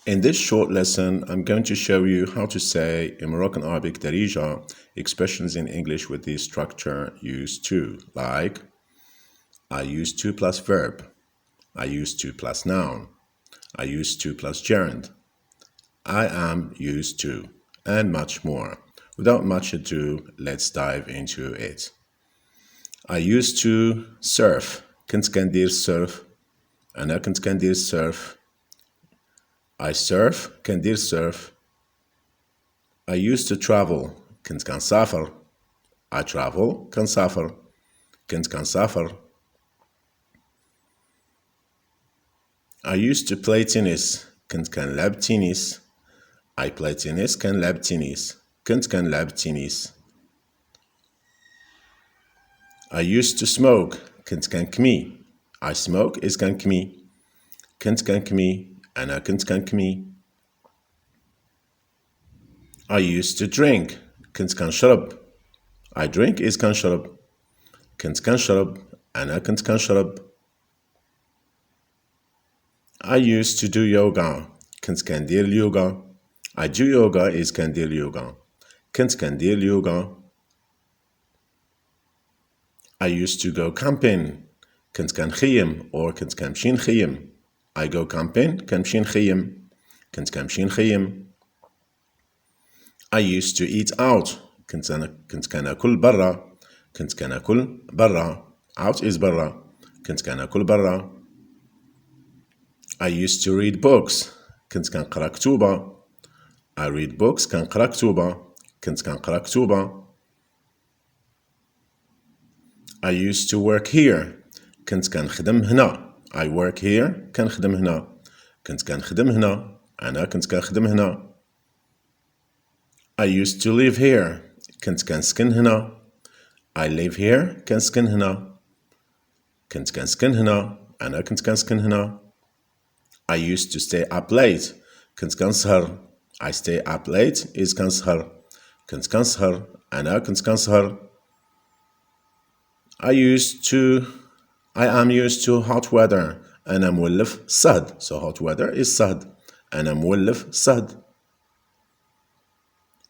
In this short lesson, I'm going to show you how to say in Moroccan Arabic darija expressions in English with the structure used to, like I used to plus verb, I used to plus noun, I used to plus gerund, I am used to, and much more. Without much ado, let's dive into it. I used to surf. كنت كندير surf. أنا كنت كندير surf. I surf. كندير surf. I used to travel. كنت كنسافر. I travel. كنسافر. كنت كنسافر. I used to play tennis. كنت كنلعب تنس. I play tennis. كنلعب تنس. كنت كنلعب تنس. I used to smoke. كنت كنكمي. I smoke is كنكمي. كنت كنكمي. أنا كنت كنكمي. I used to drink. كنت كنشرب. I drink is كنشرب. كنت كنشرب. أنا كنت كنشرب. I used to do yoga. كنت كندير اليوغا. I do yoga is كندير اليوغا. كنت كندير اليوغا. I used to go camping. كنت كنخيم or كنت كنمشي نخيم. I go camping كنمشي نخيم. كنت كنمشي نخيم. I used to eat out. كنت كناكل برا. كنت كناكل برا. Out is برا. كنت كناكل برا. I used to read books. كنت كنقرا كتوبة. I read books كنقرا كتوبة. كنت كنقرا كتوبة. I used to work here. كنت كنخدم هنا. I work here كنخدم هنا. كنت كنخدم هنا. أنا كنت كنخدم هنا. I used to live here. كنت كنسكن هنا. I live here كنسكن هنا. كنت كنسكن هنا. أنا كنت كنسكن هنا. I used to stay up late. كنت كنسهر. I stay up late is كنسهر. كنت كنسهر. أنا كنت كنسهر. I am used to hot weather. أنا مولف صهد. So hot weather is صهد. أنا مولف صهد.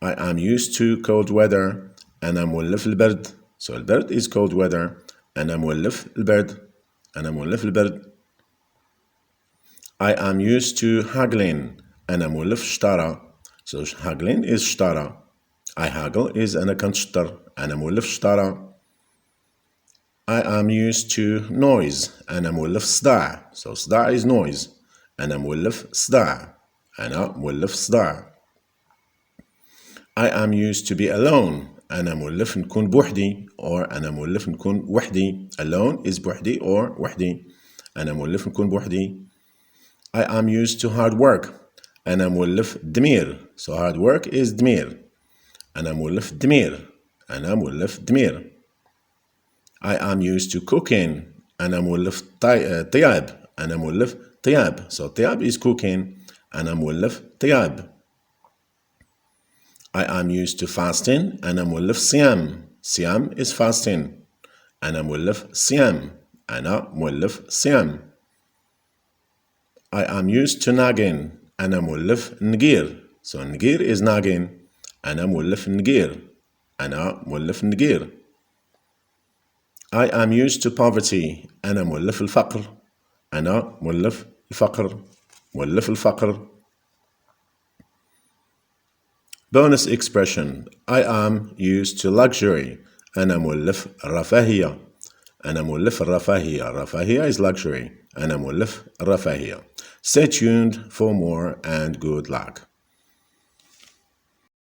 I am used to cold weather. أنا مولف البرد. So البرد is cold weather. أنا مولف البرد. أنا مولف البرد. I am used to haggling. أنا مولف شطارة. So haggling is شطارة. I haggle is أنا كنشطر. أنا مولف شطارة. I am used to noise. أنا مولف صداع. So صداع is noise. أنا مولف صداع. أنا مولف صداع. I am used to be alone. أنا مولف نكون بوحدي or أنا مولف نكون وحدي. Alone is بوحدي or وحدي. أنا مولف نكون بوحدي. I am used to hard work. أنا مولف دمير. So hard work is دمير. أنا مولف دمير. أنا مولف دمير. I am used to cooking. أنا مولف طياب. أنا مولف طياب. So طياب is cooking. أنا مولف طياب. I am used to fasting. أنا مولف صيام. صيام is fasting. أنا مولف صيام. أنا مولف صيام. I am used to nagging. أنا مولف نقير. So نقير is nagging. أنا مولف نقير. أنا مولف نقير. I am used to poverty. أنا مولف الفقر. أنا مولف الفقر. مولف الفقر. Bonus expression. I am used to luxury. أنا مولف الرفاهية. أنا مولف الرفاهية. رفاهية is luxury. أنا مولف الرفاهية. Stay tuned for more and good luck.